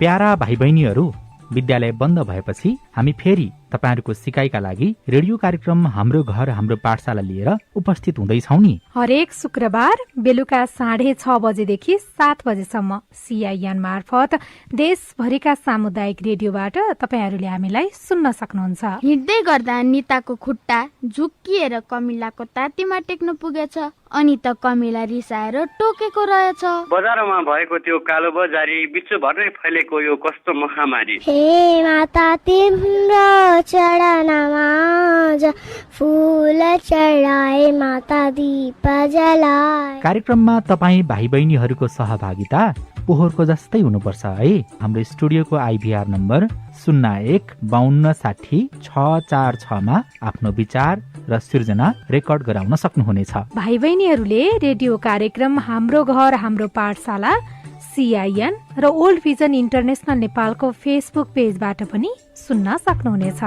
Para भाइ बहिनीहरू, विद्यालय बन्द भएपछि हामी फेरि तपाईहरुको सिकाइका लागि रेडियो कार्यक्रम हाम्रो घर हाम्रो पाठशाला लिएर उपस्थित हुँदैछौं नि। हरेक शुक्रबार बेलुका 6:30 बजेदेखि 7 बजेसम्म CIN मार्फत देशभरिका सामुदायिक रेडियोबाट तपाईहरुले हामीलाई सुन्न सक्नुहुन्छ। हिँड्दै गर्दा निताको खुट्टा झुक्किएर कमिलाको तातीमा टेक्न पुगेछ, अनि त कमिला रिसाएर टोकेको रहेछ। बजारमा भएको त्यो कालो बजारी विश्वभरै फैलेको यो कस्तो महामारी। हे माता तिम्रो चरणमा फूल चढाए माता दीप जलाए। कार्यक्रममा तपाईं भाइ बहिनीहरूको सहभागिता पोहोरको जस्तै हुनुपर्छ है। हाम्रो स्टुडियोको IVR नम्बर 0152606646 मा आफ्नो विचार र सृजना रेकर्ड गराउन सक्नुहुनेछ। भाइ बहिनीहरूले रेडियो कार्यक्रम हाम्रो घर हाम्रो पाठशाला CIN र ओल्ड भिजन इन्टरनेशनल नेपालको फेसबुक पेजबाट पनि सुन्न सक्नुहुनेछ।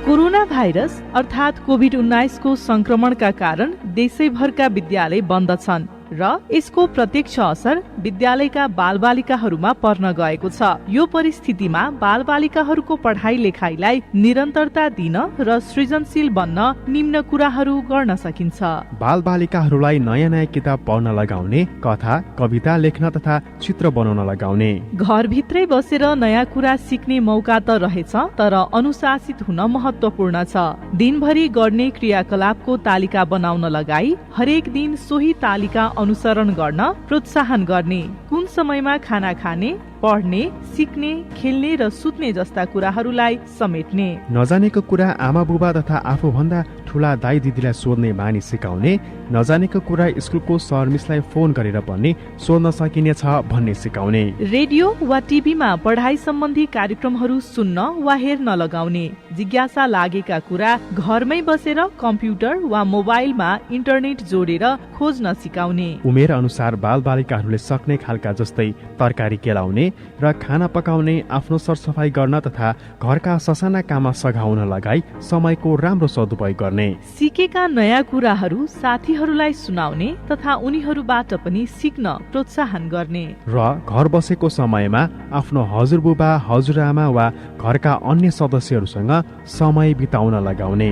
कोरोना भाइरस अर्थात् कोभिड-19 को संक्रमणका कारण देशैभरका विद्यालय बन्द छन् र यसको प्रत्यक्ष असर विद्यालयका बालबालिकाहरूमा पर्न गएको छ। यो परिस्थितिमा बालबालिकाहरूको पढाइ लेखाइलाई निरन्तरता दिन र सृजनशील बन्न निम्न कुराहरू गर्न सकिन्छ। बालबालिकाहरूलाई नयाँ नयाँ किताब पढ्न लगाउने, कथा कविता लेख्न तथा चित्र बनाउन लगाउने। घरभित्रै बसेर नयाँ कुरा सिक्ने मौका त रहेछ, तर अनुशासित हुन महत्वपूर्ण छ। दिनभरि गर्ने क्रियाकलापको तालिका बनाउन लगाई हरेक दिन सोही तालिका अनुसरण गर्न प्रोत्साहन गर्ने। कुन समयमा खाना खाने, पढ्ने, सिक्ने, खेल्ने र सुत्ने जस्ता कुराहरूलाई समेट्ने। नजानेको कुरा आमा बुबा तथा आफूभन्दा ठुला दाइ दिदीलाई सोध्ने बानी सिकाउने। नजानेको कुरा स्कुलको सरमिसलाई फोन गरेर पनि सोध्न सकिनेछ भन्ने सिकाउने। रेडियो वा टिभीमा पढाइ सम्बन्धी कार्यक्रमहरू सुन्न वा हेर्न लगाउने। जिज्ञासा लागेका कुरा घरमै बसेर कम्प्युटर वा मोबाइलमा इन्टरनेट जोडेर खोज्न सिकाउने। उमेर अनुसार बालबालिकाहरूले सक्ने खालका जस्तै तरकारी केलाउने र खाना पकाउने, आफ्नो सरसफाई गर्न तथा घरका ससाना काममा सघाउन लगाई समयको राम्रो सदुपयोग गर्ने। सिकेका नयाँ कुराहरू साथीहरूलाई सुनाउने तथा उनीहरूबाट पनि सिक्न प्रोत्साहन गर्ने र घर बसेको समयमा आफ्नो हजुरबुबा हजुरआमा वा घरका अन्य सदस्यहरूसँग समय बिताउन लगाउने।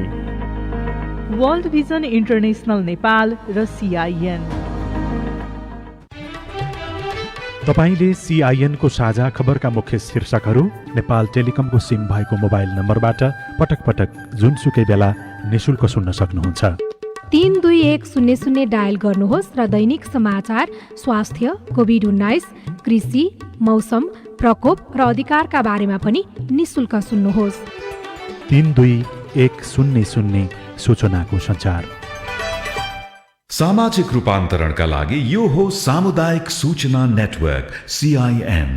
वर्ल्ड भिजन इन्टरनेशनल नेपाल र CIN। तपाईले CIN को साझा खबरका मुख्य शीर्षकहरू नेपाल टेलिकमको सिम भएको मोबाइल नम्बरबाट पटक पटक जुनसुकै बेला निशुल्क सुन्न सक्नुहुन्छ। 32100 डायल गर्नुहोस् र दैनिक समाचार, स्वास्थ्य, कोभिड-19, कृषि, मौसम, प्रकोप र अधिकारका बारेमा पनि निशुल्क सुन्नुहोस्। 32100 सूचनाको सञ्चार। सामाजिक रूपान्तरणका लागि यो हो सामुदायिक सूचना नेटवर्क CIN।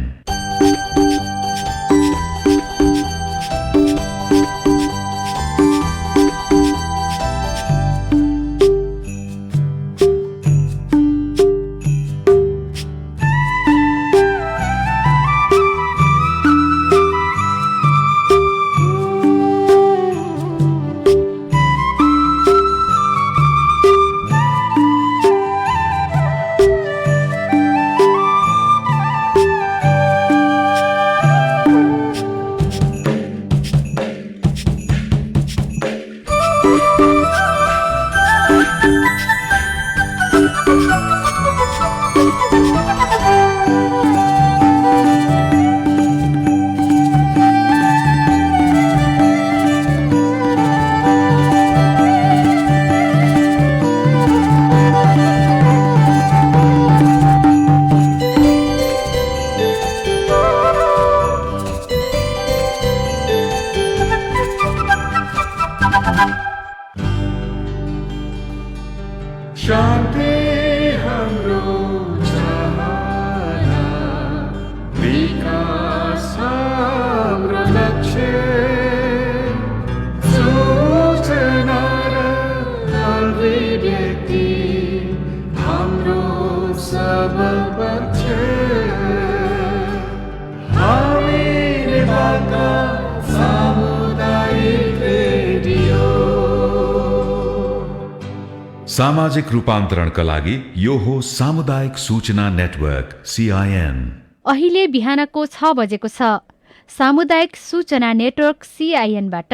सामाजिक रूपान्तरणका लागि यो हो सामुदायिक सूचना नेटवर्क CIN। अहिले बिहानको 6 बजेको छ। सामुदायिक सूचना नेटवर्क CIN बाट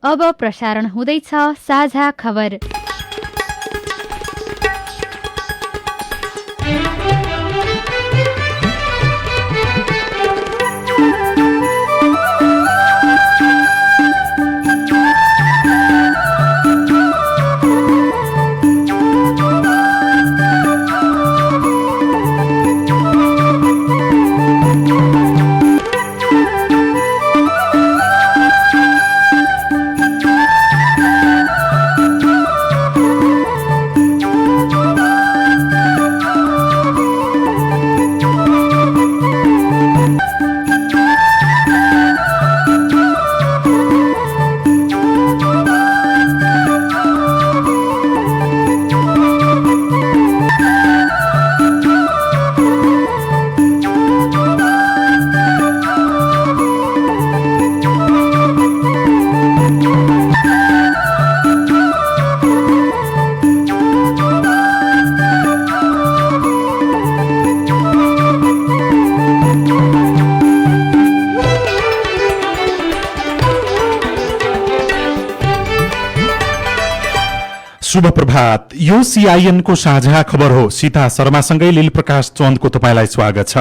अब प्रसारण हुँदैछ साझा खबर। शुभ प्रभात। यो CIN को साझा खबर हो। सीता शर्मासँगै लील प्रकाश चन्दको तपाईलाई स्वागत छ।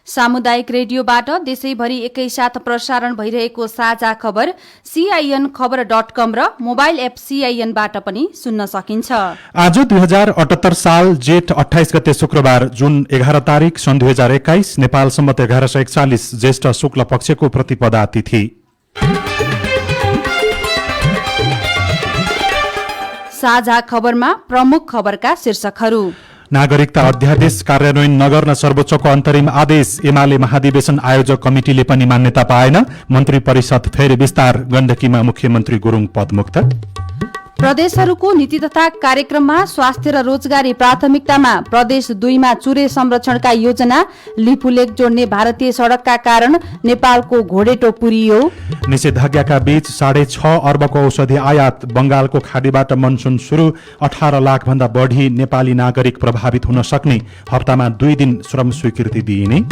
सामुदायिक रेडियोबाट देशैभरि एकैसाथ प्रसारण भइरहेको साझा खबर CIN खबर.com र मोबाइल एप CIN बाट पनि सुन्न सकिन्छ। आज 2078 साल जेठ 28 गते शुक्रबार जुन 11 तारिक सन् 2021 नेपाल सम्मत 1141 ज्येष्ठ शुक्ल पक्षको प्रतिपदा तिथि। साझा खबरमा प्रमुख खबरका शीर्षकहरू। नागरिकता अध्यादेश कार्यान्वयन नगर्न सर्वोच्चको अन्तरिम आदेश। एमाले महाधिवेशन आयोजक कमिटिले पनि मान्यता पाएन। मन्त्री परिषद फेरि विस्तार। गण्डकीमा मुख्यमन्त्री गुरुङ पदमुक्त। प्रदेशहरूको नीति तथा कार्यक्रममा स्वास्थ्य र रोजगारी प्राथमिकतामा। प्रदेश 2 मा चुरे संरक्षणका योजना। लिपुलेक जोड्ने भारतीय सड़कका कारण नेपालको घोडेटो पुरियो। निषेधाज्ञाका बीच 6.5 अर्बको औषधि आयात। बंगालको खाडीबाट मनसुन शुरू। 18 लाख भन्दा बढ़ी नेपाली नागरिक प्रभावित हुन सक्ने। हप्तामा 2 दिन श्रम स्वीकृति दिइने।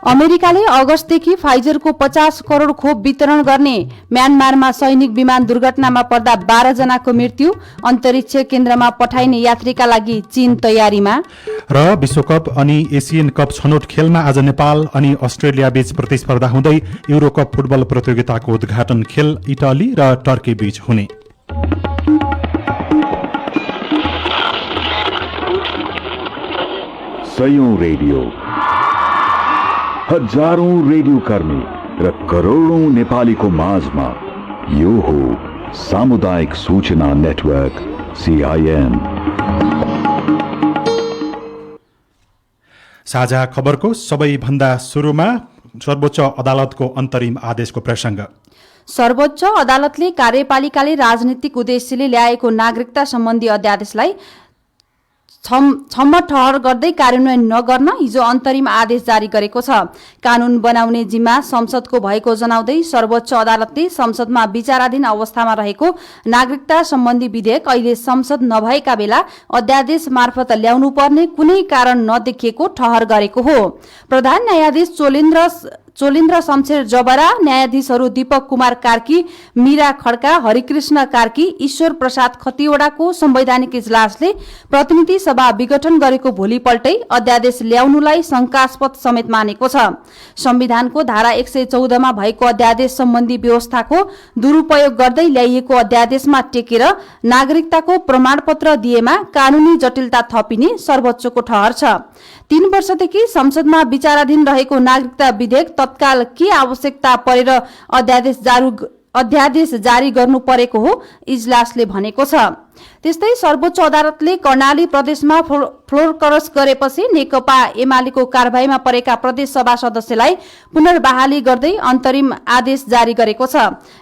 अमेरिकाले अगस्तदेखि फाइजरको 50 करोड़ खोप वितरण गर्ने। म्यानमारमा सैनिक विमान दुर्घटनामा पर्दा 12 जनाको मृत्यु। अन्तरिक्ष केन्द्रमा पठाइने यात्रीका लागि चीन तयारीमा। र विश्वकप अनि एसियन कप छनौट खेलमा आज नेपाल अनि अस्ट्रेलिया बीच प्रतिस्पर्धा हुँदै युरोकप फुटबल प्रतियोगिताको उद्घाटन खेल इटाली र टर्की बीच हुने। सयौं रेडियो, हजारौं रेडियो कर्मी र करोडौं नेपालीको माझमा यो हो सामुदायिक सूचना नेटवर्क CIN। साझा खबरको सबैभन्दा सुरुमा सर्वोच्च अदालतको अन्तरिम आदेशको प्रसंग। सर्वोच्च अदालतले कार्यपालिकाले राजनीतिक उद्देश्यले ल्याएको नागरिकता सम्बन्धी अध्यादेशलाई छम्म ठहर गर्दै कार्यान्वयन नगर्न हिजो अन्तरिम आदेश जारी गरेको छ। कानून बनाउने जिम्मा संसदको भएको जनाउँदै सर्वोच्च अदालतले संसदमा विचाराधीन अवस्थामा रहेको नागरिकता सम्बन्धी विधेयक अहिले संसद नभएका बेला अध्यादेश मार्फत ल्याउनु पर्ने कुनै कारण नदेखिएको ठहर गरेको हो। प्रधान न्यायाधीश चोलेन्द्र शमशेर जबरा, न्यायाधीशहरू दीपक कुमार कार्की, मीरा खड्का, हरिकृष्ण कार्की, ईश्वर प्रसाद खतिवड़ाको संवैधानिक इजलासले प्रतिनिधि सभा विघटन गरेको भोलिपल्टै अध्यादेश ल्याउनुलाई शंकास्पद समेत मानेको छ। संविधानको धारा 114 मा भएको अध्यादेश सम्बन्धी व्यवस्थाको दुरूपयोग गर्दै ल्याइएको अध्यादेशमा टेकेर नागरिकताको प्रमाणपत्र दिएमा कानूनी जटिलता थपिने सर्वोच्चको ठहर छ। 3 वर्षदेखि संसदमा विचाराधीन रहेको नागरिकता विधेयक तत्काल के आवश्यकता परेर अध्यादेश जारी गर्नु परेको हो इजलासले भनेको छ। त्यस्तै सर्वोच्च अदालतले कर्णाली प्रदेशमा फ्लोर क्रस गरेपछि नेकपा एमालेको कारबाहीमा परेका प्रदेश सभा सदस्यलाई पुनर्बहाली गर्दै अन्तरिम आदेश जारी गरेको छ।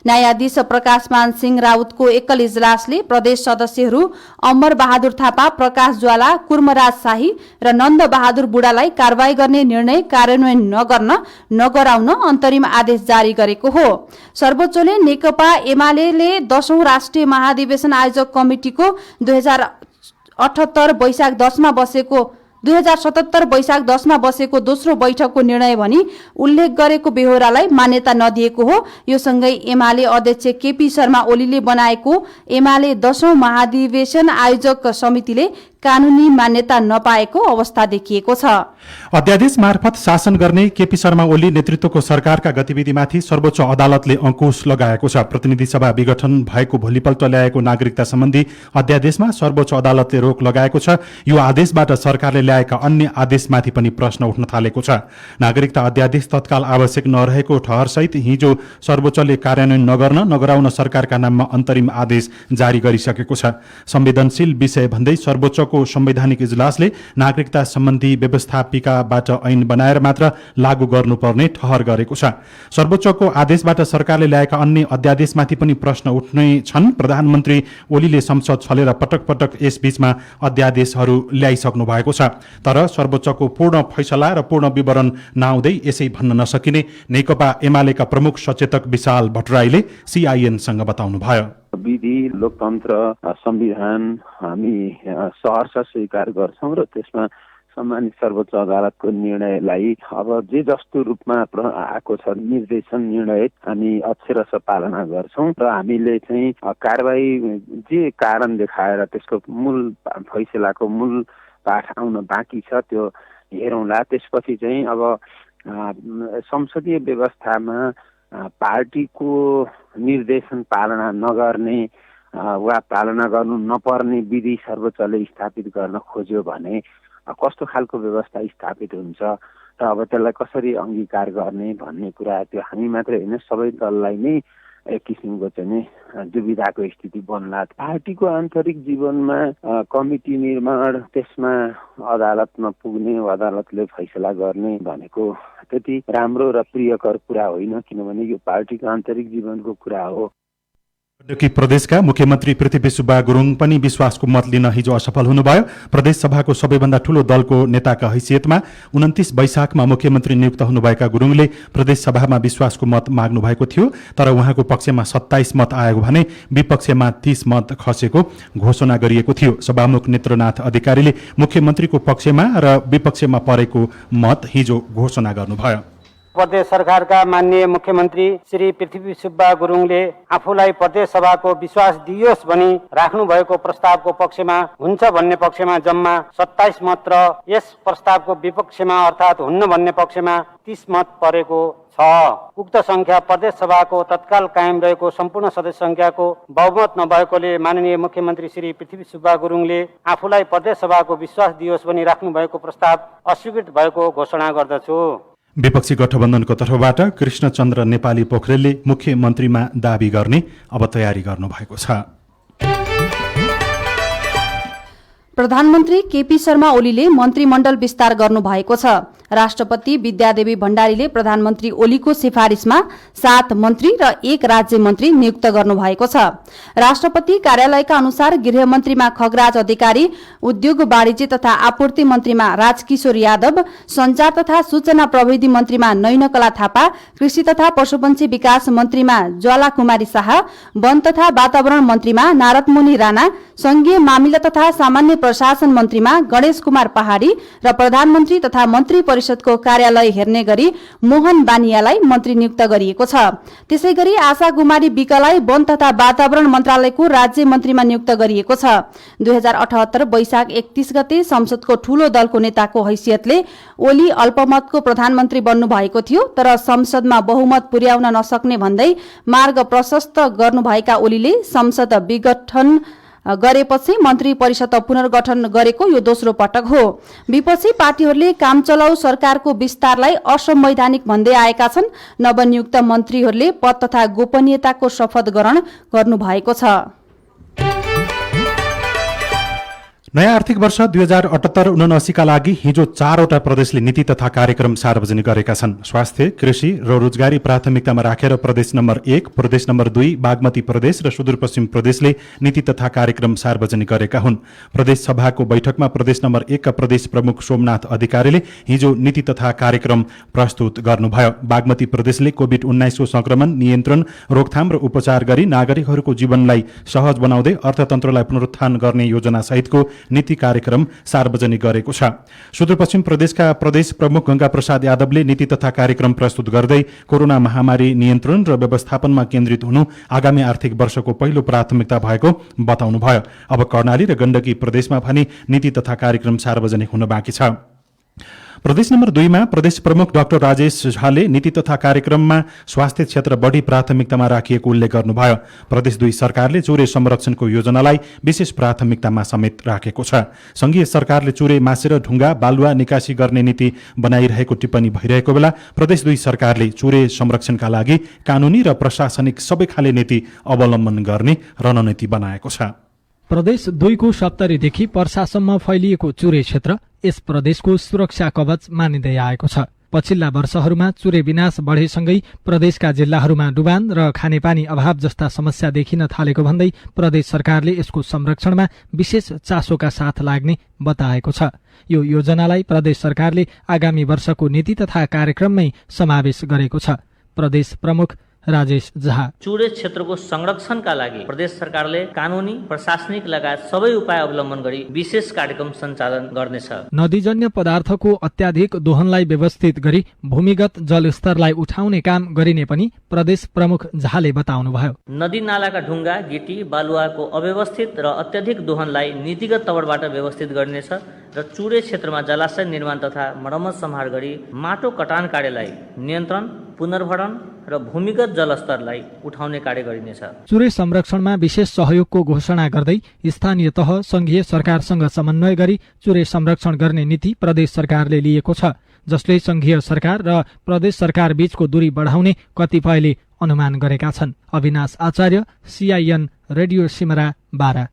न्यायाधीश प्रकाशमान सिंह राउतको एकल इजलासले प्रदेश सदस्यहरू अमर बहादुर थापा, प्रकाश ज्वाला, कुर्मराज शाही र नन्द बहादुर बुढालाई कारबाही गर्ने निर्णय कार्यान्वयन नगराउन अन्तरिम आदेश जारी गरेको हो। सर्वोच्चले नेकपा एमाले 10औं राष्ट्रिय महाधिवेशन आयोजक कमिटिको 2078 वैशाख 10 मा बसेको दोस्रो बैठकको निर्णय भनी उल्लेख गरेको बेहोरालाई मान्यता नदिएको हो। यो सँगै एमाले अध्यक्ष केपी शर्मा ओलीले बनाएको एमाले 10औं महाधिवेशन आयोजक समितिले कानूनी मान्यता नपाएको अवस्था देखिएको छ। अध्यादेश मार्फत शासन गर्ने केपी शर्मा ओली नेतृत्वको सरकारका गतिविधिमाथि सर्वोच्च अदालतले अंकुश लगाएको छ। प्रतिनिधि सभा विघटन भएको भोलिपल्ट ल्याएको नागरिकता सम्बन्धी अध्यादेशमा सर्वोच्च अदालतले रोक लगाएको छ। यो आदेशबाट सरकारले ल्याएका अन्य आदेशमाथि पनि प्रश्न उठ्न थालेको छ। नागरिकता अध्यादेश तत्काल आवश्यक नरहेको ठहरसहित हिजो सर्वोच्चले कार्यान्वयन नगराउन सरकारका नाममा अन्तरिम आदेश जारी गरिसकेको छ। संवेदनशील विषय भन्दै सर्वोच्चको संवैधानिक इजलासले नागरिकता सम्बन्धी व्यवस्थापिकाबाट ऐन बनाएर मात्र लागू गर्नुपर्ने ठहर गरेको छ। सर्वोच्चको आदेशबाट सरकारले ल्याएका अन्य अध्यादेशमाथि पनि प्रश्न उठ्ने छन्। प्रधानमन्त्री ओलीले संसद छलेर पटक पटक यसबीचमा अध्यादेशहरू ल्याइसक्नु भएको छ। तर सर्वोच्चको पूर्ण फैसला र पूर्ण विवरण नआउँदै यसै भन्न नसकिने नेकपा एमालेका प्रमुख सचेतक विशाल भट्टराईले सीआईएनसँग बताउनुभयो। विधि, लोकतन्त्र, संविधान हामी सहर्ष स्वीकार गर्छौं र त्यसमा सम्मानित सर्वोच्च अदालतको निर्णयलाई अब जे जस्तो रूपमा आएको छ निर्देशन निर्णय हामी अक्षरशः पालना गर्छौं र हामीले चाहिँ कारबाही जे कारण देखाएर त्यसको मूल फैसलाको मूल पाठ आउन बाँकी छ त्यो हेरौँला। त्यसपछि चाहिँ अब संसदीय व्यवस्थामा पार्टीको निर्देशन पालना नगर्ने वा पालना गर्नु नपर्ने विधि सर्वोच्चले स्थापित गर्न खोज्यो भने कस्तो खालको व्यवस्था स्थापित हुन्छ र अब त्यसलाई कसरी अंगीकार गर्ने भन्ने कुरा त्यो हामी मात्रै होइन सबै दललाई नै एक किसिमको चाहिँ दुविधाको स्थिति बन्ला। पार्टीको आन्तरिक जीवनमा कमिटी निर्माण, त्यसमा अदालतमा पुग्ने, अदालतले फैसला गर्ने भनेको त्यति राम्रो र प्रियकर कुरा होइन, किनभने यो पार्टीको आन्तरिक जीवनको कुरा हो। गण्डकी प्रदेशका मुख्यमन्त्री पृथ्वी सुब्बा गुरुङ पनि विश्वासको मत लिन हिजो असफल हुनुभयो। प्रदेश सभाको सबैभन्दा ठूलो दलको नेताका हैसियतमा 29 वैशाखमा मुख्यमन्त्री नियुक्त हुनुभएका गुरुङले प्रदेश सभामा विश्वासको मत माग्नु भएको थियो। तर उहाँको पक्षमा 27 मत आएको भने विपक्षमा 30 मत खसेको घोषणा गरिएको थियो। सभामुख नेत्रनाथ अधिकारीले मुख्यमन्त्रीको पक्षमा र विपक्षमा परेको मत हिजो घोषणा गर्नुभयो। प्रदेश सरकारका माननीय मुख्यमन्त्री श्री पृथ्वी सुब्बा गुरुङले आफूलाई प्रदेश सभाको विश्वास दिइयोस् भनी राख्नु भएको प्रस्तावको पक्षमा हुन्छ भन्ने पक्षमा जम्मा 27 मत र यस प्रस्तावको विपक्षमा अर्थात् हुन्न भन्ने पक्षमा 30 मत परेको छ। उक्त संख्या प्रदेश सभाको तत्काल कायम रहेको सम्पूर्ण सदस्य संख्याको बहुमत नभएकोले माननीय मुख्यमन्त्री श्री पृथ्वी सुब्बा गुरुङले आफूलाई प्रदेश सभाको विश्वास दिइयोस् भनी राख्नु भएको प्रस्ताव अस्वीकृत भएको घोषणा गर्दछु। विपक्षी गठबन्धनको तर्फबाट कृष्णचन्द्र नेपाली पोखरेलले मुख्यमन्त्रीमा दाबी गर्ने अब तयारी गर्नुभएको छ। प्रधानमन्त्री केपी शर्मा ओलीले मन्त्रीमण्डल विस्तार गर्नु भएको छ। राष्ट्रपति विद्यादेवी भण्डारीले प्रधानमन्त्री ओलीको सिफारिशमा 7 मन्त्री र 1 राज्य मन्त्री नियुक्त गर्नु भएको छ। राष्ट्रपति कार्यालयका अनुसार गृहमन्त्रीमा खगराज अधिकारी, उद्योग वाणिज्य तथा आपूर्ति मन्त्रीमा राजकिशोर यादव, संचार तथा सूचना प्रविधि मन्त्रीमा नयनकला थापा, कृषि तथा पशुपन्छी विकास मन्त्रीमा ज्वाला कुमारी शाह, वन तथा वातावरण मन्त्रीमा नारदमुनि राणा, संघीय मामिला तथा सामान्य प्रशासन मन्त्रीमा गणेश कुमार पहाडी र प्रधानमन्त्री तथा मन्त्री परिषदको कार्यालय हेर्ने गरी मोहन बानियालाई मन्त्री नियुक्त गरिएको छ। त्यसैगरी आशा कुमारी विकलाई वन तथा वातावरण मन्त्रालयको राज्य मन्त्रीमा नियुक्त गरिएको छ। 2078 वैशाख 31 गते संसदको ठूलो दलको नेताको हैसियतले ओली अल्पमतको प्रधानमन्त्री बन्नु भएको थियो। तर संसदमा बहुमत पुर्याउन नसक्ने भन्दै मार्ग प्रशस्त गर्नुभएका ओलीले संसद विघटन गरेपछि मन्त्री परिषद पुनर्गठन गरेको यो दोस्रो पटक हो। विपक्षी पार्टीहरूले काम चलाउ सरकारको विस्तारलाई असंवैधानिक भन्दै आएका छन्। नवनियुक्त मन्त्रीहरूले पद तथा गोपनीयताको शपथ ग्रहण गर्नुभएको छ। नयाँ आर्थिक वर्ष 2078-79 का लागि हिजो 4वटा प्रदेशले नीति तथा कार्यक्रम सार्वजनिक गरेका छन्। स्वास्थ्य, कृषि र रोजगारी प्राथमिकतामा राखेर प्रदेश नम्बर 1, प्रदेश नम्बर 2 बागमती प्रदेश र सुदूरपश्चिम प्रदेशले नीति तथा कार्यक्रम सार्वजनिक गरेका हुन्। प्रदेश सभाको बैठकमा प्रदेश नम्बर 1 का प्रदेश प्रमुख सोमनाथ अधिकारीले हिजो नीति तथा कार्यक्रम प्रस्तुत गर्नुभयो। बागमती प्रदेशले कोभिड-19 को संक्रमण नियन्त्रण, रोकथाम र उपचार गरी नागरिकहरूको जीवनलाई सहज बनाउँदै अर्थतन्त्रलाई पुनरुत्थान गर्ने योजना सहितको नीति कार्यक्रम सार्वजनिक गरेको छ। सुदूरपश्चिम प्रदेशका प्रदेश प्रमुख गंगा प्रसाद यादवले नीति तथा कार्यक्रम प्रस्तुत गर्दै कोरोना महामारी नियन्त्रण र व्यवस्थापनमा केन्द्रित हुनु आगामी आर्थिक वर्षको पहिलो प्राथमिकता भएको बताउनुभयो। अब कर्णाली र गण्डकी प्रदेशमा पनि नीति तथा कार्यक्रम सार्वजनिक हुन बाँकी छ। प्रदेश नम्बर 2 मा प्रदेश प्रमुख डाक्टर राजेश झाले नीति तथा कार्यक्रममा स्वास्थ्य क्षेत्र बढी प्राथमिकतामा राखिएको उल्लेख गर्नुभयो। प्रदेश 2 सरकारले चुरे संरक्षणको योजनालाई विशेष प्राथमिकतामा समेत राखेको छ। संघीय सरकारले चुरे मासेर ढुङ्गा बालुवा निकासी गर्ने नीति बनाइरहेको टिप्पणी भइरहेको बेला प्रदेश 2 सरकारले चुरे संरक्षणका लागि कानूनी र प्रशासनिक सबै खाले नीति अवलम्बन गर्ने रणनीति बनाएको छ। प्रदेश 2 को सप्तरीदेखि पर्सासम्म फैलिएको चुरे क्षेत्र यस प्रदेशको सुरक्षा कवच मानिँदै आएको छ। पछिल्ला वर्षहरूमा चुरे विनाश बढेसँगै प्रदेशका जिल्लाहरूमा डुबान र खानेपानी अभाव जस्ता समस्या देखिन थालेको भन्दै प्रदेश सरकारले यसको संरक्षणमा विशेष चासोका साथ लाग्ने बताएको छ। यो योजनालाई प्रदेश सरकारले आगामी वर्षको नीति तथा कार्यक्रममै समावेश गरेको छ। प्रदेश प्रमुख राजेश झा चुरे क्षेत्रको संरक्षणका लागि प्रदेश सरकारले कानूनी प्रशासनिक लगायत सबै उपाय अवलम्बन गरी विशेष कार्यक्रम सञ्चालन गर्नेछ। नदीजन्य पदार्थको अत्याधिक दोहनलाई व्यवस्थित गरी भूमिगत जलस्तरलाई उठाउने काम गरिने पनि प्रदेश प्रमुख झाले बताउनुभयो। नदी नालाका ढुङ्गा गिटी बालुवाको अव्यवस्थित र अत्याधिक दोहनलाई नीतिगत तवरबाट व्यवस्थित गरिनेछ र चुरे क्षेत्रमा जलाशय निर्माण तथा मर्मत सम्हार गरी माटो कटान कार्यलाई नियन्त्रण पुनर्भरण र भूमिगत जलस्तरलाई उठाउने कार्य गरिनेछ। चुरे संरक्षणमा विशेष सहयोगको घोषणा गर्दै स्थानीय तह संघीय सरकारसँग समन्वय गरी चुरे संरक्षण गर्ने नीति प्रदेश सरकारले लिएको छ, जसले संघीय सरकार र प्रदेश सरकार बीचको दूरी बढाउने कतिपयले अनुमान गरेका छन्। अविनाश आचार्य, CIN रेडियो सिमरा 12।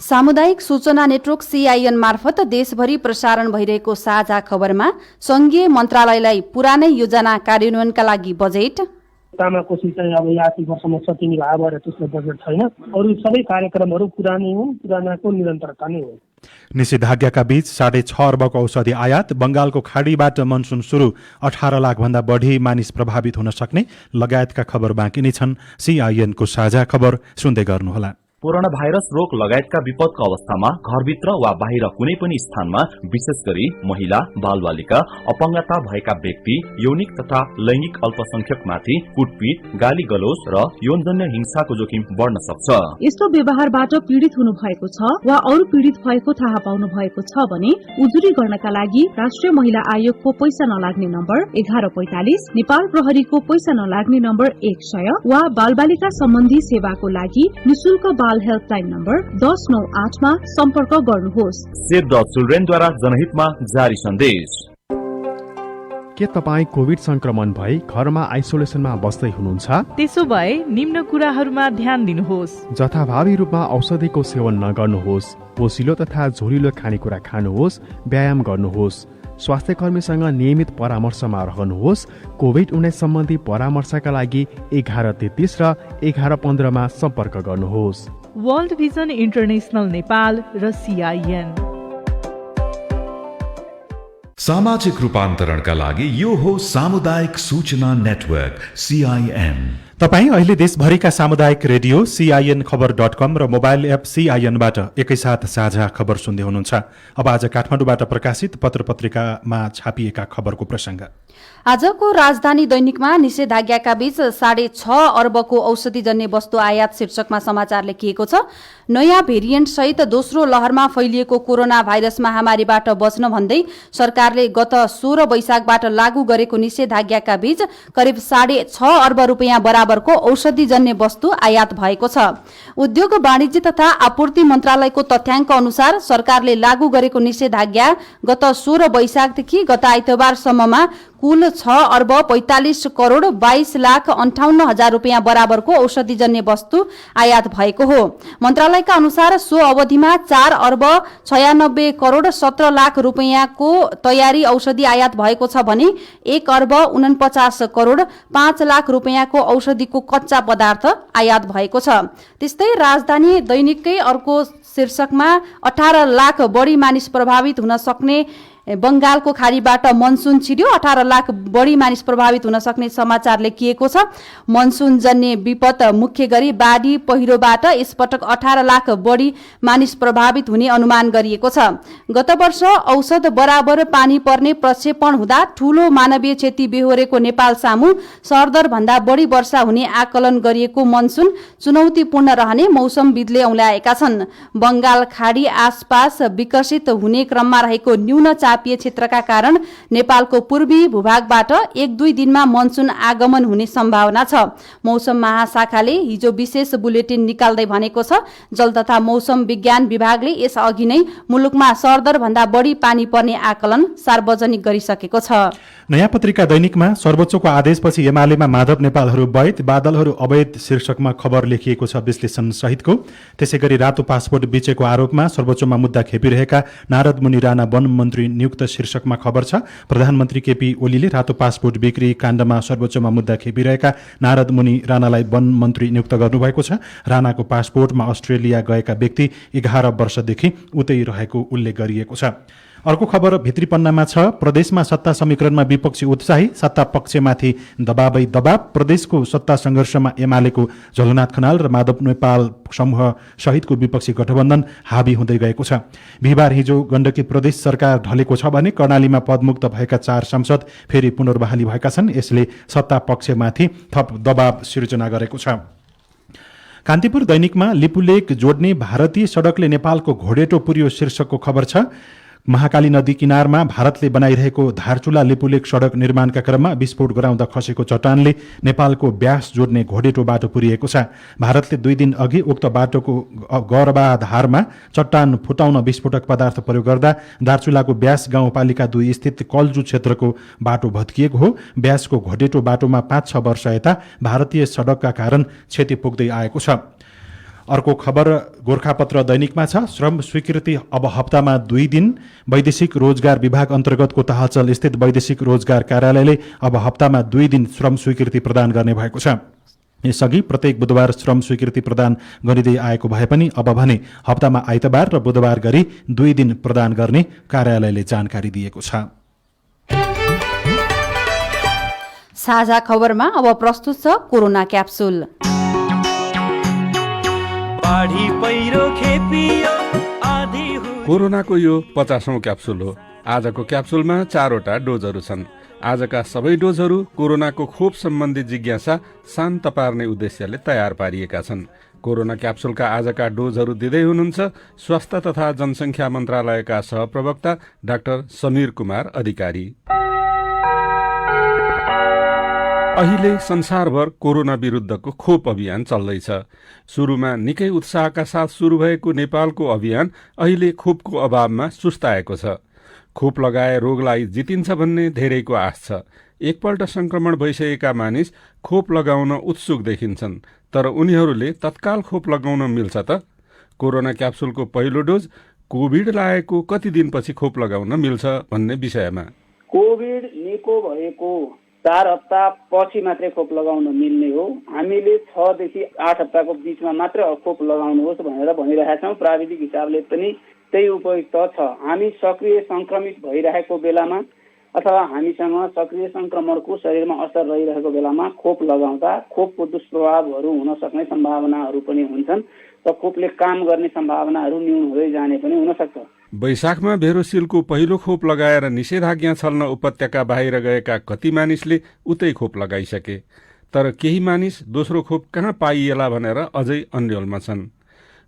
सामुदायिक सूचना नेटवर्क CIN मार्फत देशभरि प्रसारण भइरहेको साझा खबरमा संघीय मन्त्रालयलाई पुरानै योजना कार्यान्वयनका लागि बजेट, तामाकोशी चाहिँ अब आर्थिक वर्षमा सकिने भए भएर त्यसमा बजेट छैन। अरू सबै कार्यक्रमहरू पुरानै हुन्, पुरानाको निरन्तरता नै हो। निषेधाज्ञाका बीच 6.5 अर्बको औषधि आयात, बंगालको खाडीबाट मनसुन सुरु, 18 लाख भन्दा बढी मानिस प्रभावित हुन सक्ने लगायतका खबर बाँकी नै छन्। CIN को साझा खबर सुन्दै गर्नुहोला। कोरोना भाइरस रोग लगायतका विपदका अवस्थामा घरभित्र वा बाहिर कुनै पनि स्थानमा विशेष गरी महिला, बालबालिका, अपंगता भएका व्यक्ति, यौनिक तथा लैंगिक अल्पसंख्यकमाथि कुटपिट, गाली गलोच र यौनजन्य हिंसाको जोखिम बढ्न सक्छ। यस्तो व्यवहारबाट पीडित हुनु भएको छ वा अरू पीडित भएको थाहा पाउनु भएको छ भने उजुरी गर्नका लागि राष्ट्रिय महिला आयोगको पैसा नलाग्ने नम्बर 1145, नेपाल प्रहरीको पैसा नलाग्ने नम्बर 100 वा बालबालिका सम्बन्धी सेवाको लागि निशुल्क बाल हेल्पलाइन नम्बर 1098 मा सम्पर्क गर्नुहोस्। सेभ द चिल्ड्रेनद्वारा जनहितमा जारी सन्देश। के तपाईँ कोभिड संक्रमण भई घरमा आइसोलेसनमा बस्दै हुनुहुन्छ? त्यसो भए निम्न कुराहरूमा ध्यान दिनुहोस्। जथाभावी रूपमा औषधिको सेवन नगर्नुहोस्, पोसिलो तथा झोलिलो खानेकुरा खानुहोस्, व्यायाम गर्नुहोस्, स्वास्थ्यकर्मीसँग नियमित परामर्शमा रहनुहोस्। कोभिड-19 सम्बन्धी परामर्शका लागि 1133 र 1115 मा सम्पर्क गर्नुहोस्। वर्ल्ड भिजन इन्टरनेशनल नेपाल र CIN। सामाजिक रूपान्तरणका लागि यो हो सामुदायिक सूचना नेटवर्क CIN। तपाईँ अहिले देशभरिका सामुदायिक रेडियो CINखबर.com र मोबाइल एप CIN-बाट एकैसाथ साझा खबर सुन्दै हुनुहुन्छ। अब आज काठमाडौँबाट प्रकाशित पत्र पत्रिकामा छापिएका खबरको प्रसंग। आजको राजधानी दैनिकमा निषेधाज्ञाका बीच 6.5 अर्बको औषधिजन्य वस्तु आयात शीर्षकमा समाचार लेखिएको छ। नयाँ भेरिएन्ट सहित दोस्रो लहरमा फैलिएको कोरोना भाइरस महामारीबाट बच्न भन्दै सरकारले गत 16 वैशाखबाट लागू गरेको निषेधाज्ञाका बीच करिब 6.5 अर्ब रुपियाँ बराबरको औषधिजन्य वस्तु आयात भएको छ। उद्योग वाणिज्य तथा आपूर्ति मन्त्रालयको तथ्याङ्क अनुसार सरकारले लागू गरेको निषेधाज्ञा गत 16 वैशाखदेखि गत आइतबारसम्ममा कुल 6 अर्ब 45 करोड 22 लाख 58 हजार रुपियाँ बराबरको औषधिजन्य वस्तु आयात भएको हो। मन्त्रालयका अनुसार सो अवधिमा 4 अर्ब 96 करोड 17 लाख रुपियाँको तयारी औषधि आयात भएको छ भने 1 अर्ब 49 करोड 5 लाख रुपियाँको औषधिको कच्चा पदार्थ आयात भएको छ। त्यस्तै राजधानी दैनिककै अर्को शीर्षकमा 18 लाख बढी मानिस प्रभावित हुन सक्ने बंगालको खाडीबाट मनसुन छिर्यो, 18 लाख बढी मानिस प्रभावित हुन सक्ने समाचार लेखिएको छ। मनसुन जन्य विपद मुख्य गरी बाढी पहिरोबाट यसपटक 18 लाख बढी मानिस प्रभावित हुने अनुमान गरिएको छ। गत वर्ष औसत बराबर पानी पर्ने प्रक्षेपण हुँदा ठूलो मानवीय क्षति बेहोरेको नेपाल सामु सरदर भन्दा बढी वर्षा हुने आकलन गरिएको मनसुन चुनौतीपूर्ण रहने मौसमविदले औल्याएका छन्। बंगाल खाडी आसपास विकसित हुने क्रममा रहेको न्यून चापिय क्षेत्रका कारण नेपालको पूर्वी भूभागबाट 1-2 दिनमा मनसुन आगमन हुने सम्भावना छ। मौसम महाशाखाले हिजो विशेष बुलेटिन निकाल्दै भनेको छ, जल तथा मौसम विज्ञान विभागले यस अघि नै मुलुकमा सरदर भन्दा बढी पानी पर्ने आकलन सार्वजनिक गरिसकेको छ। नयाँ पत्रिका दैनिकमा सर्वोच्चको आदेशपछि एमालेमा माधव नेपालहरू वैध, बादलहरू अवैध शीर्षकमा खबर लेखिएको छ विश्लेषण सहितको। त्यसैगरी रातो पासपोर्ट बेचेको आरोपमा सर्वोच्चमा मुद्दा खेपिरहेका नारद मुनि राणा वन मन्त्री नियुक्त शीर्षकमा खबर छ। प्रधानमन्त्री केपी ओलीले रातो पासपोर्ट बिक्री काण्डमा सर्वोच्चमा मुद्दा खेपिरहेका नारद मुनि राणालाई वन मन्त्री नियुक्त गर्नुभएको छ। राणाको पासपोर्टमा अस्ट्रेलिया गएका व्यक्ति 11 वर्षदेखि उतै रहेको उल्लेख गरिएको छ। अर्को खबर भित्री पन्नामा छ। प्रदेशमा सत्ता समीकरणमा विपक्षी उत्साही, सत्ता पक्षमाथि दबावै दबाव। प्रदेशको सत्ता संघर्षमा एमालेको झलनाथ खनाल र माधव नेपाल समूह सहितको विपक्षी गठबन्धन हावी हुँदै गएको छ। बिहिबार हिजो गण्डकी प्रदेश सरकार ढलेको छ भने कर्णालीमा पदमुक्त भएका 4 सांसद फेरि पुनर्बहाली भएका छन्। यसले सत्ता पक्षमाथि थप दबाव सिर्जना गरेको छ। कान्तिपुर दैनिकमा लिपुलेक जोड्ने भारतीय सडकले नेपालको घोडेटो पुर्यो शीर्षकको खबर छ। महाकाली नदी किनारमा भारतले बनाइरहेको धारचुला लिपुलेक सडक निर्माणका क्रममा विस्फोट गराउँदा खसेको चट्टानले नेपालको ब्यास जोड्ने घोडेटो बाटो पुरिएको छ। भारतले 2 दिन अघि उक्त बाटोको गर्भाधारमा चट्टान फुटाउन विस्फोटक पदार्थ प्रयोग गर्दा दार्चुलाको ब्यास गाउँपालिका 2 स्थित कल्जु क्षेत्रको बाटो भत्किएको हो। ब्यासको घोडेटो बाटोमा 5-6 वर्ष यता भारतीय सडकका कारण क्षति पुग्दै आएको छ। अर्को खबर गोर्खापत्र दैनिकमा छ। श्रम स्वीकृति अब हप्तामा 2 दिन। वैदेशिक रोजगार विभाग अन्तर्गतको तहचल स्थित वैदेशिक रोजगार कार्यालयले अब हप्तामा 2 दिन श्रम स्वीकृति प्रदान गर्ने भएको छ। यसअघि प्रत्येक बुधबार श्रम स्वीकृति प्रदान गरिँदै आएको भए पनि अब भने हप्तामा आइतबार र बुधबार गरी 2 दिन प्रदान गर्ने कार्यालयले जानकारी दिएको छ। साझा खबरमा अब प्रस्तुत छ कोरोना क्याप्सुल। कोरोनाको यो 50औं क्याप्सुल हो। आजको क्याप्सुलमा 4वटा डोजहरू छन्। आजका सबै डोजहरू कोरोनाको खोप सम्बन्धी जिज्ञासा शान्त पार्ने उद्देश्यले तयार पारिएका छन्। कोरोना क्याप्सुलका आजका डोजहरू दिँदै हुनुहुन्छ स्वास्थ्य तथा जनसङ्ख्या मन्त्रालयका सहप्रवक्ता डाक्टर समीर कुमार अधिकारी। अहिले संसारभर कोरोना विरुद्धको खोप अभियान चल्दैछ। सुरुमा निकै उत्साहका साथ सुरु भएको नेपालको अभियान अहिले खोपको अभावमा सुस्ताएको छ। खोप लगाए रोगलाई जितिन्छ भन्ने धेरैको आश छ। एकपल्ट संक्रमण भइसकेका मानिस खोप लगाउन उत्सुक देखिन्छन्, तर उनीहरूले तत्काल खोप लगाउन मिल्छ त? कोरोना क्याप्सुलको पहिलो डोज कोभिड लागेको कति दिनपछि खोप लगाउन मिल्छ भन्ने विषयमा कोभिड निको भएको 4 हप्ता पछि मात्रै खोप लगाउन मिल्ने हो। हामीले 6 देखि 8 हप्ताको बीचमा मात्र खोप लगाउनुहोस् भनेर भनिरहेका छौँ। प्राविधिक हिसाबले पनि त्यही उपयुक्त छ। हामी सक्रिय संक्रमित भइरहेको बेलामा अथवा हामीसँग सक्रिय संक्रमणको शरीरमा असर रहिरहेको बेलामा खोप लगाउँदा खोपको दुष्प्रभावहरू हुन सक्ने सम्भावनाहरू पनि हुन्छन् र खोपले काम गर्ने सम्भावनाहरू न्यून हुँदै जाने पनि हुन सक्छ। वैशाखमा भेरोसिलको पहिलो खोप लगाएर निषेधाज्ञा छल्न उपत्यका बाहिर गएका कति मानिसले उतै खोप लगाइसके, तर केही मानिस दोस्रो खोप कहाँ पाइएला भनेर अझै अन्यलमा छन्।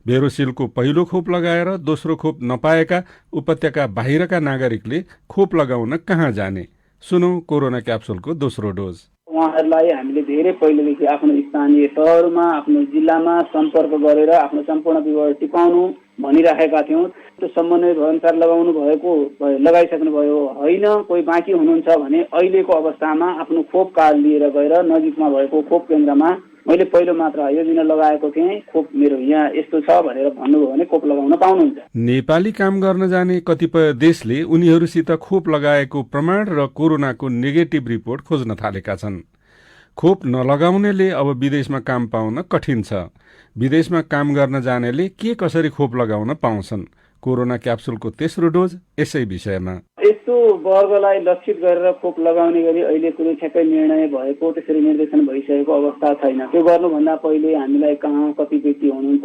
भेरोसिलको पहिलो खोप लगाएर दोस्रो खोप नपाएका उपत्यका बाहिरका नागरिकले खोप लगाउन कहाँ जाने? सुनौ कोरोना क्याप्सुलको दोस्रो डोज। उहाँहरूलाई हामीले धेरै पहिलेदेखि आफ्नो स्थानीय तहहरूमा आफ्नो जिल्लामा सम्पर्क गरेर आफ्नो सम्पूर्ण विवरण टिपाउनु भनिराखेका थियौँ। त्यो समन्वय अनुसार लगाउनु भएको लगाइसक्नु भयो होइन, कोही बाँकी हुनुहुन्छ भने अहिलेको अवस्थामा आफ्नो खोप कार्ड लिएर गएर नजिकमा भएको खोप केन्द्रमा मैले पहिलो मात्र यो दिन लगाएको थिएँ, खोप मेरो यहाँ यस्तो छ भनेर भन्नुभयो भने खोप लगाउन पाउनुहुन्छ। नेपाली काम गर्न जाने कतिपय देशले उनीहरूसित खोप लगाएको प्रमाण र कोरोनाको नेगेटिभ रिपोर्ट खोज्न थालेका छन्। खोप नलगाउनेले अब विदेशमा काम पाउन कठिन छ। विदेशमा काम गर्न जानेले के कसरी खोप लगाउन पाउँछन्? कोरोना क्याप्सुलको तेस्रो डोज यसै विषयमा यस्तो वर्गलाई लक्षित गरेर खोप लगाउने गरी अहिले कुनै ठ्याक्कै निर्णय भएको त्यसरी निर्देशन भइसकेको अवस्था छैन। त्यो गर्नुभन्दा पहिले हामीलाई कहाँ कति व्यक्ति हुनुहुन्छ,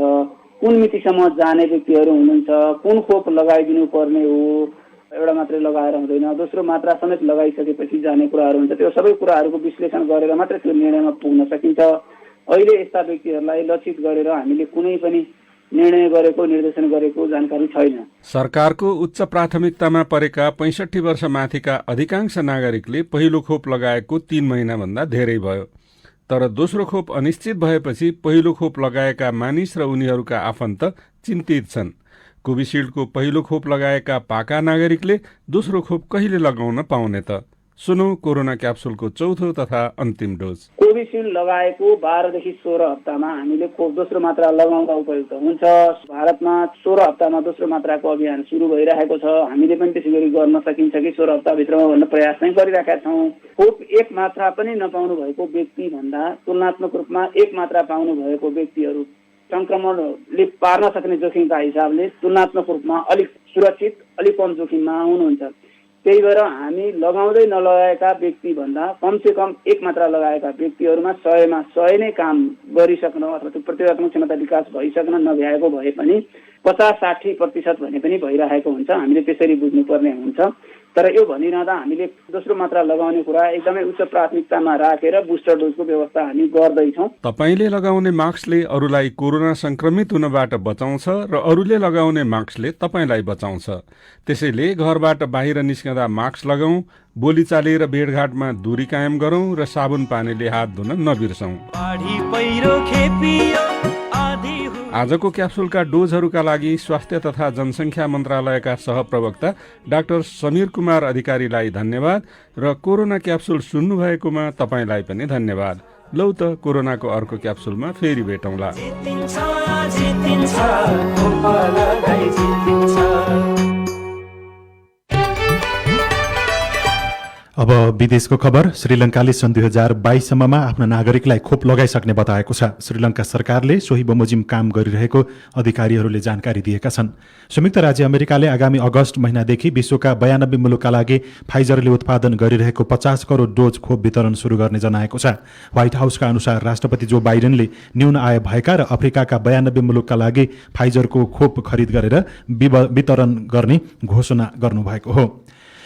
कुन मितिसम्म जाने व्यक्तिहरू हुनुहुन्छ, कुन खोप लगाइदिनु पर्ने हो, एउटा मात्रै लगाएर हुँदैन, दोस्रो मात्रा समेत लगाइसकेपछि जाने कुराहरू हुन्छ। त्यो सबै कुराहरूको विश्लेषण गरेर मात्रै त्यो निर्णयमा पुग्न सकिन्छ। अहिले यस्ता व्यक्तिहरूलाई लक्षित गरेर हामीले कुनै पनि निर्णय गरेको निर्देशन गरेको जानकारी छैन। सरकारको उच्च प्राथमिकतामा परेका 65 वर्ष माथिका अधिकांश नागरिकले पहिलो खोप लगाएको 3 महिनाभन्दा धेरै भयो। तर दोस्रो खोप अनिश्चित भएपछि पहिलो खोप लगाएका मानिस र उनीहरूका आफन्त चिन्तित छन्। कोभिसिल्डको पहिलो खोप लगाएका पाका नागरिकले दोस्रो खोप कहिले लगाउन पाउने त? सुनौ कोरोना क्याप्सुलको चौथो तथा अन्तिम डोज। कोभिसिल्ड लगाएको 12 देखि 16 हप्तामा हामीले खोप दोस्रो मात्रा लगाउँदा उपयुक्त हुन्छ। भारतमा 16 हप्तामा दोस्रो मात्राको अभियान सुरु भइरहेको छ। हामीले पनि त्यसै गरी गर्न सकिन्छ कि 16 हप्ताभित्रमा भन्न प्रयास नै गरिरहेका छौँ। खोप एक मात्रा पनि नपाउनु भएको व्यक्ति भन्दा तुलनात्मक रूपमा एक मात्रा पाउनु भएको व्यक्तिहरू संक्रमणले पार्न सक्ने जोखिमका हिसाबले तुलनात्मक रूपमा अलिक सुरक्षित, अलिक कम जोखिममा हुनुहुन्छ। त्यही भएर हामी लगाउँदै नलगाएका व्यक्ति भन्दा कमसे कम एक मात्रा लगाएका व्यक्तिहरूमा 100मा 100 नै काम गरिसक्न अथवा त्यो प्रतिरोधात्मक क्षमता विकास भइसक्न नभ्याएको भए पनि 50-60% भने पनि भइरहेको हुन्छ। हामीले त्यसरी बुझ्नुपर्ने हुन्छ। तर यो भनिरहँदा हामीले दोस्रो मात्रा लगाउने कुरा एकदमै उच्च प्राथमिकतामा राखेर बुस्टर डोजको व्यवस्था हामी गर्दैछौँ। तपाईले लगाउने मास्कले अरूलाई कोरोना संक्रमित हुनबाट बचाउँछ र अरूले लगाउने मास्कले तपाईलाई बचाउँछ। त्यसैले घरबाट बाहिर निस्कँदा मास्क लगाऊ, बोलीचाली र भेटघाटमा दूरी कायम गरौं र साबुन पानीले हात धुन नबिर्सौं। आजको क्याप्सुलका डोजहरूका लागि स्वास्थ्य तथा जनसङ्ख्या मन्त्रालयका सहप्रवक्ता डाक्टर समीर कुमार अधिकारीलाई धन्यवाद र कोरोना क्याप्सुल सुन्नुभएकोमा तपाईलाई पनि धन्यवाद। लौ त कोरोनाको अर्को क्याप्सुलमा फेरि भेटौँला। अब विदेशको खबर। श्रीलङ्काले सन् 2022 सम्ममा आफ्ना नागरिकलाई खोप लगाइसक्ने बताएको छ। श्रीलङ्का सरकारले सोही बमोजिम काम गरिरहेको अधिकारीहरूले जानकारी दिएका छन्। संयुक्त राज्य अमेरिकाले आगामी अगस्त महिनादेखि विश्वका 92 मुलुकका लागि फाइजरले उत्पादन गरिरहेको 50 करोड डोज खोप वितरण शुरू गर्ने जनाएको छ। व्हाइट हाउसका अनुसार राष्ट्रपति जो बाइडेनले न्यून आय भएका र अफ्रिकाका 92 मुलुकका लागि फाइजरको खोप खरिद गरेर वितरण गर्ने घोषणा गर्नुभएको हो।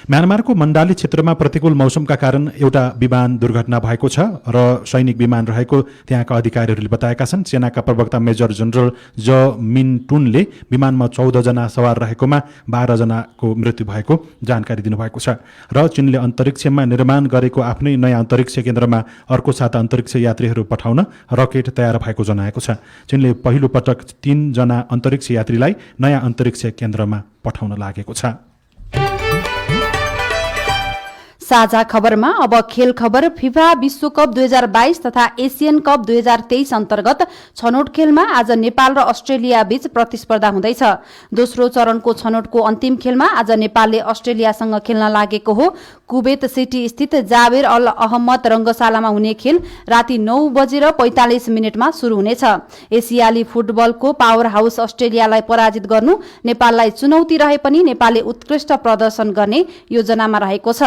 म्यानमारको मण्डाली क्षेत्रमा प्रतिकूल मौसमका कारण एउटा विमान दुर्घटना भएको छ र सैनिक विमान रहेको त्यहाँका अधिकारीहरूले बताएका छन्। सेनाका प्रवक्ता मेजर जनरल ज मिनटुनले विमानमा 14 जना सवार रहेकोमा 12 जनाको मृत्यु भएको जानकारी दिनुभएको छ र चीनले अन्तरिक्षमा निर्माण गरेको आफ्नै नयाँ अन्तरिक्ष केन्द्रमा अर्को साता अन्तरिक्ष यात्रीहरू पठाउन रकेट तयार भएको जनाएको छ। चीनले पहिलो पटक 3 जना अन्तरिक्ष यात्रीलाई नयाँ अन्तरिक्ष केन्द्रमा पठाउन लागेको छ। साझा खबरमा अब खेल खबर। फिफा विश्वकप 2022 तथा एसियन कप 2023 अन्तर्गत छनौट खेलमा आज नेपाल र अस्ट्रेलिया बीच प्रतिस्पर्धा हुँदैछ। दोस्रो चरणको छनौटको अन्तिम खेलमा आज नेपालले अस्ट्रेलियासँग खेल्न लागेको हो। कुवेत सिटी स्थित जावेर अल अहमद रंगशालामा हुने खेल राति 9:45 शुरू हुनेछ। एसियाली फुटबलको पावर हाउस अस्ट्रेलियालाई पराजित गर्नु नेपाललाई चुनौती रहे पनि नेपालले उत्कृष्ट प्रदर्शन गर्ने योजनामा रहेको छ।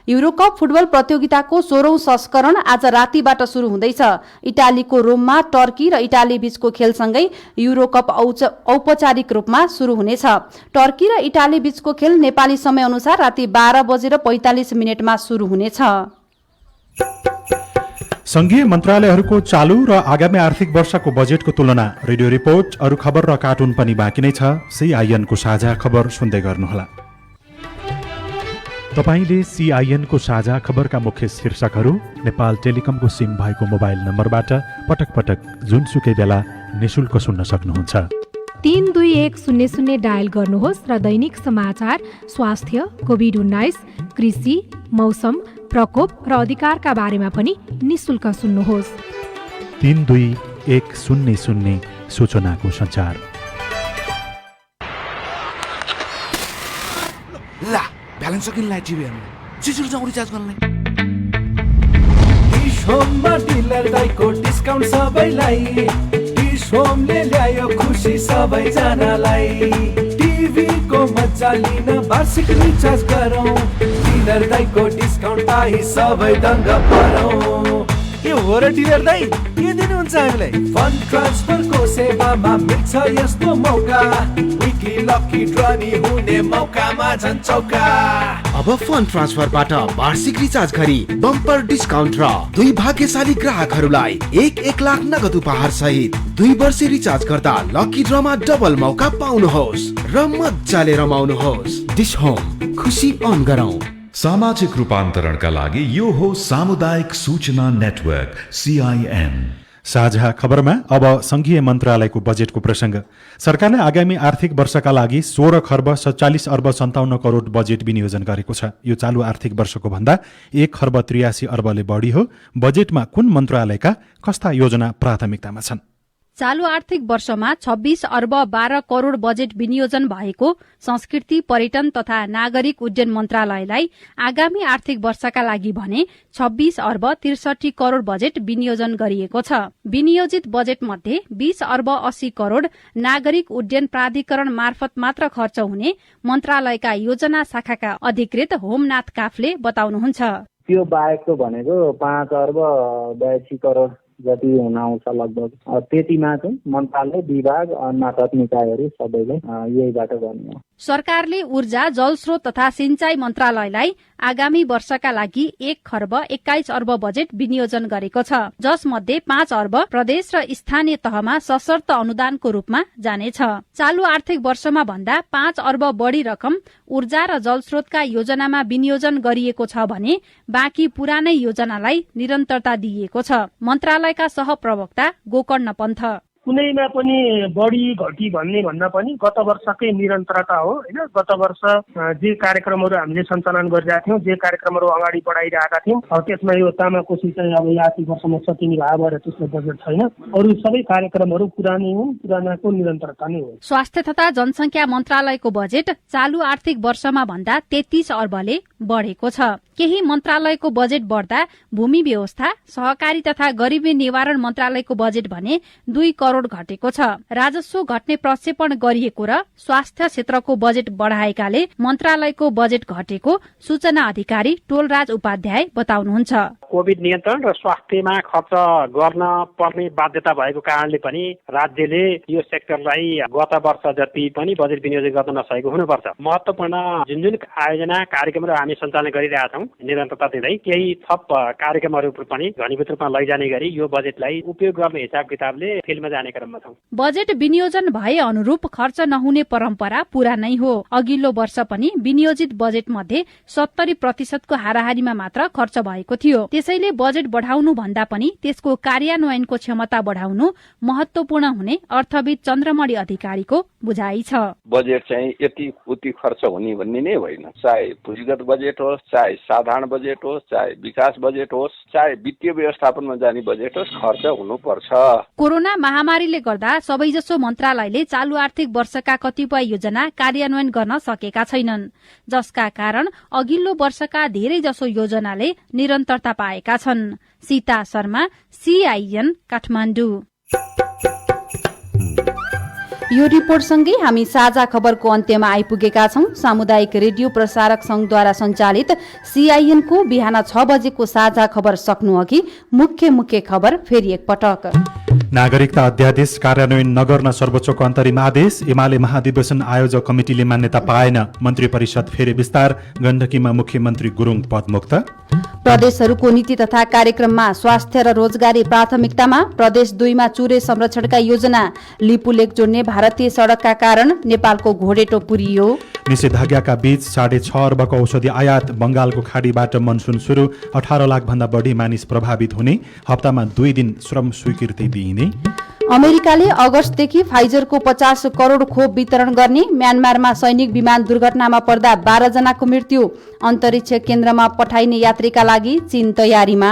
युरोकप फुटबल प्रतियोगिताको 16औं संस्करण आज रातिबाट शुरू हुँदैछ। इटालीको रोममा टर्की र इटाली बीचको खेलसँगै युरोकप औपचारिक रूपमा शुरू हुनेछ। टर्की र इटाली बीचको खेल नेपाली समय अनुसार राति 12:45 शुरू हुनेछ। संघीय मन्त्रालयहरूको चालू र आगामी आर्थिक वर्षको बजेटको तुलना, रेडियो रिपोर्ट, अरू खबर र कार्टुन पनि बाँकी नै छ। CIN को साझा खबर सुन्दै गर्नुहोला। तपाईले CIN को साझा खबरका मुख्य शीर्षकहरू नेपाल टेलिकमको सिम भएको मोबाइल नम्बरबाट पटक पटक जुनसुकै बेला निशुल्क सुन्न सक्नुहुन्छ। 32100 डायल गर्नुहोस् र दैनिक समाचार, स्वास्थ्य, कोभिड-19, कृषि, मौसम, प्रकोप र अधिकारका बारेमा पनि निशुल्क सुन्नुहोस्। 32100 सूचनाको सञ्चार। ला ब्यालेन्स सकिनलाई टिभी हेर्नु छिटो जाउँ रिचार्ज गर्नलाई। होममा डिलर दाइको डिस्काउन्ट सबैलाई। होमले ल्यायो खुसी सबैजनालाई। टिभीको मजा लिन वार्षिक रिचार्ज गरौँ। डिलर दाइको डिस्काउन्ट पाई सबै दङ्ग परौँ। के हो र डिलर दाइ, के दिनुहुन्छ हामीलाई? फन्ड ट्रान्सफरको सेवामा मिल्छ यस्तो मौका। विकली लकी ड्र नि हुने मौकामा झन् चौका। अब फन्ड ट्रान्सफरबाट वार्षिक रिचार्ज गरी बम्पर डिस्काउन्ट र 2 भाग्यशाली ग्राहकहरूलाई 1 लाख नगद उपहार सहित 2 वर्ष रिचार्ज गर्दा लकी ड्रमा डबल मौका पाउनुहोस् र मजाले रमाउनुहोस्। डिश होम, खुसी अन गरौँ। सामाजिक रूपान्तरणका लागि यो हो सामुदायिक सूचना नेटवर्क CIN। साझा खबरमा अब संघीय मन्त्रालयको बजेटको प्रसंग। सरकारले आगामी आर्थिक वर्षका लागि 16 खर्ब 47 अर्ब 57 करोड बजेट विनियोजन गरेको छ। यो चालू आर्थिक वर्षको भन्दा 1 खर्ब 83 अर्बले बढी हो। बजेटमा कुन मन्त्रालयका कस्ता योजना प्राथमिकतामा छन्? चालू आर्थिक वर्षमा 26 अर्ब 12 करोड़ बजेट विनियोजन भएको संस्कृति, पर्यटन तथा नागरिक उड्डयन मन्त्रालयलाई आगामी आर्थिक वर्षका लागि भने 26 अर्ब 63 करोड़ बजेट विनियोजन गरिएको छ। विनियोजित बजेट मध्ये 20 अर्ब 80 करोड़ नागरिक उड्डयन प्राधिकरण मार्फत मात्र खर्च हुने मन्त्रालयका योजना शाखाका अधिकृत होमनाथ काफले बताउनुहुन्छ। त्यो बाहेकको भनेको 5 अर्ब 82 करोड़ जति हुन आउँछ लगभग। त्यतिमा चाहिँ मन्त्रालय, विभाग, अन्य निकायहरू सबैले यहीबाट गर्ने हो। सरकारले ऊर्जा, जलस्रोत तथा सिंचाई मन्त्रालयलाई आगामी वर्षका लागि 1 खर्ब 21 अर्ब बजेट विनियोजन गरेको छ, जसमध्ये 5 अर्ब प्रदेश र स्थानीय तहमा सशर्त अनुदानको रूपमा जानेछ। चालू आर्थिक वर्षमा भन्दा 5 अर्ब बढ़ी रकम ऊर्जा र जलस्रोतका योजनामा विनियोजन गरिएको छ भने बाँकी पुरानै योजनालाई निरन्तरता दिइएको छ। मन्त्रालयका सहप्रवक्ता गोकर्ण पन्थ कुनैमा पनि बढी घटी भन्ने भन्दा पनि गत वर्षकै निरन्तरता हो हैन। गत वर्ष जे कार्यक्रमहरू हामीले सञ्चालन गरिरहेका थियौं, जे कार्यक्रमहरू अगाडि बढाइरहेका थियौं, त्यसमा यो तामाकोशी चाहिँ अब आर्थिक वर्षमा सकिने भएर त्यसको बजेट छैन। अरू सबै कार्यक्रमहरू पुरानै हुन्, पुरानाको निरन्तरता नै हो। स्वास्थ्य तथा जनसंख्या मन्त्रालयको बजेट चालू आर्थिक वर्षमा भन्दा 33 अर्बले बढ़ेको छ। केही मन्त्रालयको बजेट बढ्दा भूमि व्यवस्था, सहकारी तथा गरिबी निवारण मन्त्रालयको बजेट भने 2 करोड़ घटेको छ। राजस्व घट्ने प्रक्षेपण गरिएको र स्वास्थ्य क्षेत्रको बजेट बढ़ाएकाले मन्त्रालयको बजेट घटेको सूचना अधिकारी टोलराज उपाध्याय बताउनुहुन्छ। कोभिड नियन्त्रण र स्वास्थ्यमा खर्च गर्न पर्ने बाध्यता भएको कारणले पनि राज्यले यो सेक्टरलाई गत वर्ष जति पनि बजेट विनियोजन गर्न नसकेको हुनुपर्छ। महत्वपूर्ण जुन आयोजना कार्यक्रमहरू हामी सञ्चालन गरिरहेका छौं, निरन्तरता दिँदै केही थप कार्यक्रमहरू पनि घनीभूत रूपमा लैजाने गरी यो बजेटलाई उपयोग गर्ने हिसाब किताबले फिल्डमा जाने क्रममा छौं। बजेट विनियोजन भए अनुरूप खर्च नहुने परम्परा पूरा नै हो। अघिल्लो वर्ष पनि विनियोजित बजेट मध्ये 70% को हाराहारीमा मात्र खर्च भएको थियो। त्यसैले बजेट बढाउनु भन्दा पनि त्यसको कार्यान्वयनको क्षमता बढाउनु महत्वपूर्ण हुने अर्थविद चन्द्रमणि अधिकारीको बुझाइ छ। बजेट चाहिँ यति उति खर्च हुने भन्ने नै होइन। चाहे पुँजीगत बजेट होस्, चाहे साधारण बजेट होस्, चाहे विकास बजेट होस्, चाहे वित्तीय व्यवस्थापनमा जाने बजेट होस्, खर्च हुनुपर्छ। कोरोना महामारीले गर्दा सबैजसो मन्त्रालयले चालू आर्थिक वर्षका कतिपय योजना कार्यान्वयन गर्न सकेका छैनन्, जसका कारण अघिल्लो वर्षका धेरै जसो योजनाले निरन्तरता पाएका छन्। सीता शर्मा, CIN काठमाडौँ। यो रिपोर्टसँगै हामी साझा खबरको अन्त्यमा आइपुगेका छौं। सामुदायिक रेडियो प्रसारक संघद्वारा सञ्चालित CIN को बिहान 6 बजेको साझा खबर सक्नु अघि मुख्य खबर फेरि एकपटक। नागरिकता अध्यादेश कार्यान्वयन नगर्न सर्वोच्चको अन्तरिम आदेश। एमाले महाधिवेशन आयोजक कमिटिले मान्यता पाएन। मन्त्री परिषद फेरि विस्तार। गण्डकीमा मुख्यमन्त्री गुरुङ पदमुक्त। प्रदेशहरूको नीति तथा कार्यक्रममा स्वास्थ्य र रोजगारी प्राथमिकतामा। प्रदेश 2 मा चुरे संरक्षणका योजना। लिपुलेक जोड्ने भारतीय सड़कका कारण नेपालको घोडेटो पुरियो। निषेधाज्ञाका बीच 6.5 अर्बको औषधि आयात। बंगालको खाडीबाट मनसुन सुरु। 18 लाख भन्दा बढी मानिस प्रभावित हुने। हप्तामा 2 दिन श्रम स्वीकृति दिइने। अमेरिकाले अगस्तदेखि फाइजरको 50 करोड़ खोप वितरण गर्ने। म्यानमारमा सैनिक विमान दुर्घटनामा पर्दा 12 जनाको मृत्यु। अन्तरिक्ष केन्द्रमा पठाइने यात्रीका लागि चीन तयारीमा।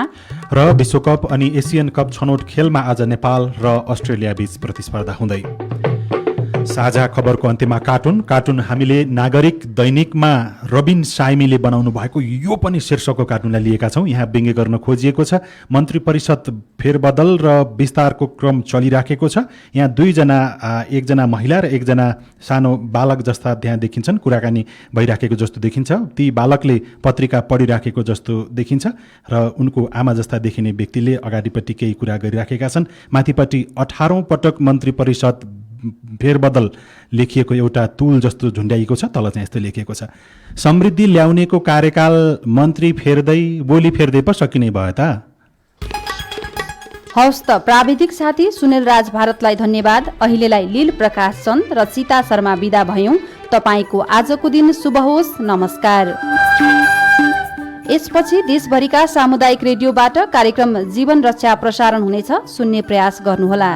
र विश्वकप अनि एसियन कप छनौट खेलमा आज नेपाल र अस्ट्रेलिया बीच प्रतिस्पर्धा हुँदै। साझा खबरको अन्त्यमा कार्टुन हामीले नागरिक दैनिकमा रबिन साइमीले बनाउनु भएको यो पनि शीर्षकको कार्टुनलाई लिएका छौँ। यहाँ व्यङ्ग्य गर्न खोजिएको छ। मन्त्री परिषद फेरबदल र विस्तारको क्रम चलिराखेको छ। यहाँ एकजना महिला र एकजना सानो बालक जस्ता त्यहाँ देखिन्छन्, कुराकानी भइराखेको जस्तो देखिन्छ। ती बालकले पत्रिका पढिराखेको जस्तो देखिन्छ र उनको आमा जस्ता देखिने व्यक्तिले अगाडिपट्टि केही कुरा गरिराखेका छन्। माथिपट्टि 18औं पटक मन्त्री परिषद फेरबदल लेखिएको एउटा तुल जस्तो झुन्ड्याइएको छ। तल चाहिँ यस्तो लेखिएको छ, समृद्धि ल्याउनेको कार्यकाल मन्त्री फेर्दै बोली फेर्दै पो सकिने भयो त। हवस् त, प्राविधिक साथी सुनिल राज भारतलाई धन्यवाद। अहिलेलाई लील प्रकाश चन्द र सीता शर्मा बिदा भयौं। तपाईको आजको दिन शुभ होस्। नमस्कार। यसपछि देशभरिका सामुदायिक रेडियोबाट कार्यक्रम जीवन रक्षा प्रसारण हुनेछ। सुन्ने प्रयास गर्नुहोला।